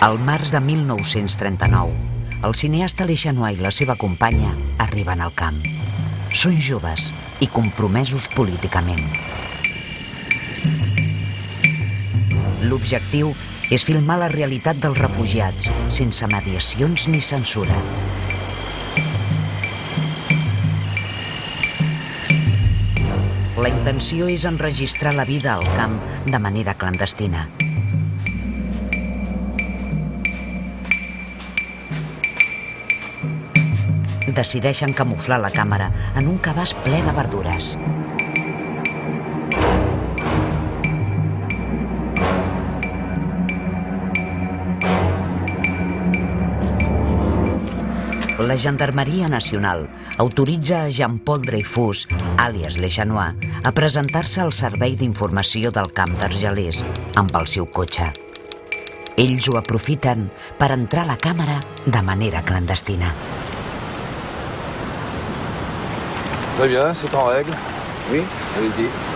Al març de 1939, el cineasta Lechanois i la seva companya arriben al camp. Són joves i compromesos políticament. L'objectiu és filmar la realitat dels refugiats, sense mediacions ni censura. La intenció és enregistrar la vida al camp de manera clandestina. Decideixen camuflar la càmera en un cabàs ple de verdures. La Gendarmeria Nacional autoritza a Jean-Paul Dreyfus, àlies Lechanois, a presentar-se al Servei d'Informació del Camp d'Argelers amb el seu cotxe. Ells ho aprofiten per entrar a la càmera de manera clandestina. Très bien, c'est en règle. Oui. Allez-y.